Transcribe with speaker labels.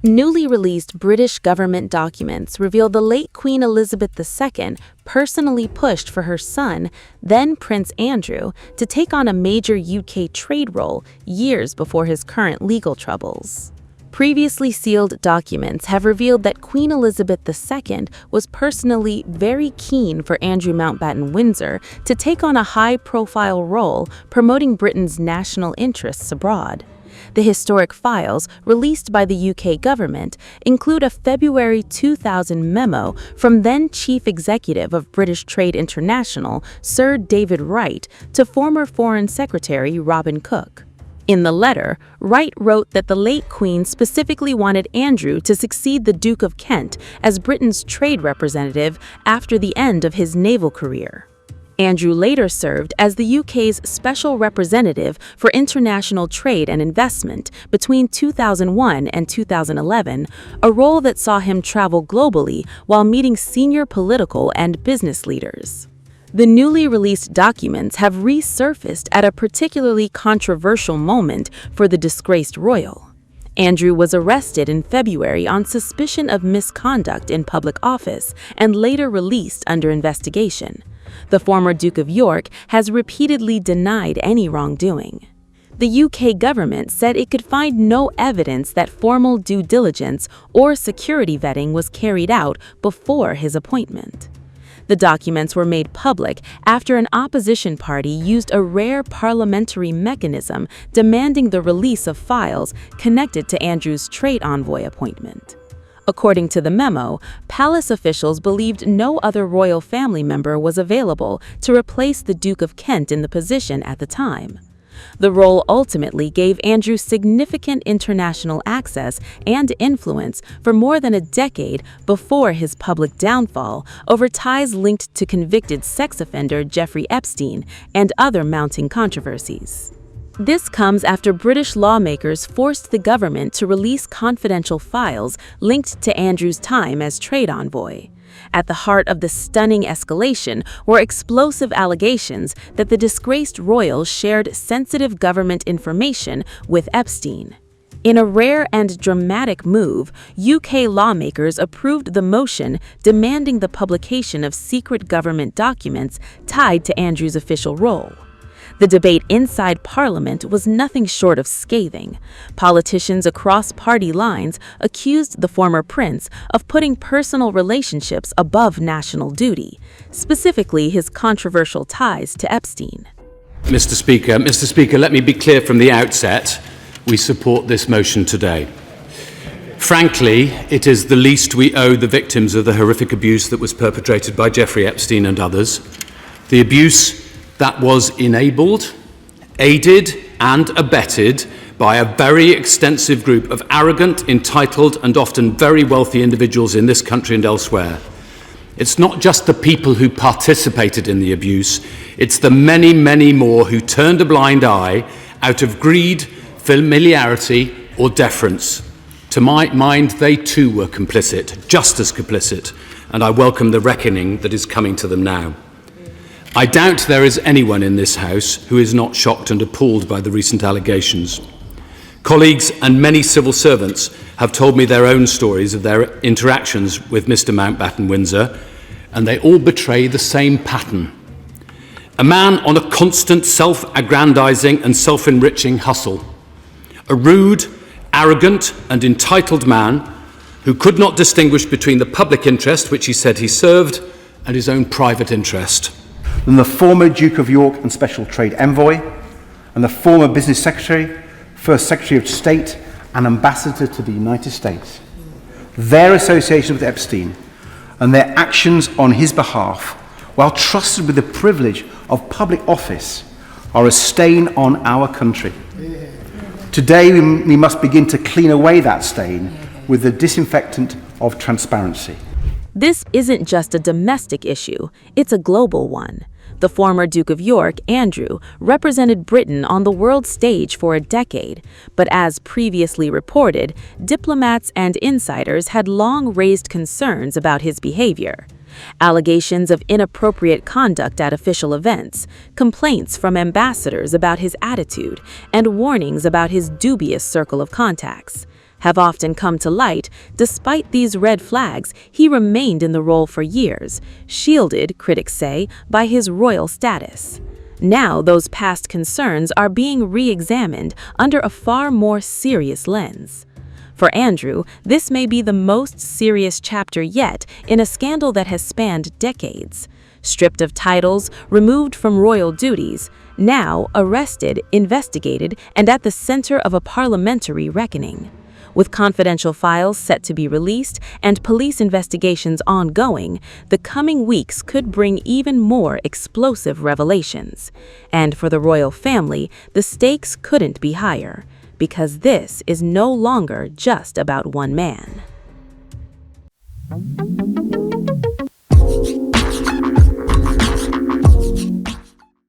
Speaker 1: Newly released British government documents reveal the late Queen Elizabeth II personally pushed for her son, then Prince Andrew, to take on a major UK trade role years before his current legal troubles. Previously sealed documents have revealed that Queen Elizabeth II was personally very keen for Andrew Mountbatten-Windsor to take on a high-profile role promoting Britain's national interests abroad. The historic files released by the UK government include a February 2000 memo from then Chief Executive of British Trade International, Sir David Wright, to former Foreign Secretary Robin Cook. In the letter, Wright wrote that the late Queen specifically wanted Andrew to succeed the Duke of Kent as Britain's trade representative after the end of his naval career. Andrew later served as the UK's Special Representative for International Trade and Investment between 2001 and 2011, a role that saw him travel globally while meeting senior political and business leaders. The newly released documents have resurfaced at a particularly controversial moment for the disgraced royal. Andrew was arrested in February on suspicion of misconduct in public office and later released under investigation. The former Duke of York has repeatedly denied any wrongdoing. The UK government said it could find no evidence that formal due diligence or security vetting was carried out before his appointment. The documents were made public after an opposition party used a rare parliamentary mechanism demanding the release of files connected to Andrew's trade envoy appointment. According to the memo, palace officials believed no other royal family member was available to replace the Duke of Kent in the position at the time. The role ultimately gave Andrew significant international access and influence for more than a decade before his public downfall over ties linked to convicted sex offender Jeffrey Epstein and other mounting controversies. This comes after British lawmakers forced the government to release confidential files linked to Andrew's time as trade envoy. At the heart of the stunning escalation were explosive allegations that the disgraced royal shared sensitive government information with Epstein. In a rare and dramatic move, UK lawmakers approved the motion demanding the publication of secret government documents tied to Andrew's official role. The debate inside Parliament was nothing short of scathing. Politicians across party lines accused the former prince of putting personal relationships above national duty, specifically his controversial ties to Epstein.
Speaker 2: Mr. Speaker, let me be clear from the outset, we support this motion today. Frankly, it is the least we owe the victims of the horrific abuse that was perpetrated by Jeffrey Epstein and others. The abuse that was enabled, aided and abetted by a very extensive group of arrogant, entitled and often very wealthy individuals in this country and elsewhere. It's not just the people who participated in the abuse, it's the many, many more who turned a blind eye out of greed, familiarity or deference. To my mind, they too were complicit, just as complicit, and I welcome the reckoning that is coming to them now. I doubt there is anyone in this House who is not shocked and appalled by the recent allegations. Colleagues and many civil servants have told me their own stories of their interactions with Mr. Mountbatten-Windsor, and they all betray the same pattern. A man on a constant self-aggrandizing and self-enriching hustle. A rude, arrogant and entitled man who could not distinguish between the public interest, which he said he served, and his own private interest.
Speaker 3: Than the former Duke of York and Special Trade Envoy, and the former Business Secretary, First Secretary of State, and Ambassador to the United States. Their association with Epstein and their actions on his behalf, while trusted with the privilege of public office, are a stain on our country. Today we must begin to clean away that stain with the disinfectant of transparency.
Speaker 1: This isn't just a domestic issue, it's a global one. The former Duke of York, Andrew, represented Britain on the world stage for a decade, but as previously reported, diplomats and insiders had long raised concerns about his behavior. Allegations of inappropriate conduct at official events, complaints from ambassadors about his attitude, and warnings about his dubious circle of contacts. have often come to light. Despite these red flags, he remained in the role for years, shielded, critics say, by his royal status. Now those past concerns are being re-examined under a far more serious lens. For Andrew, this may be the most serious chapter yet in a scandal that has spanned decades. Stripped of titles, removed from royal duties, now arrested, investigated, and at the center of a parliamentary reckoning. With confidential files set to be released and police investigations ongoing, the coming weeks could bring even more explosive revelations. And for the royal family, the stakes couldn't be higher, because this is no longer just about one man.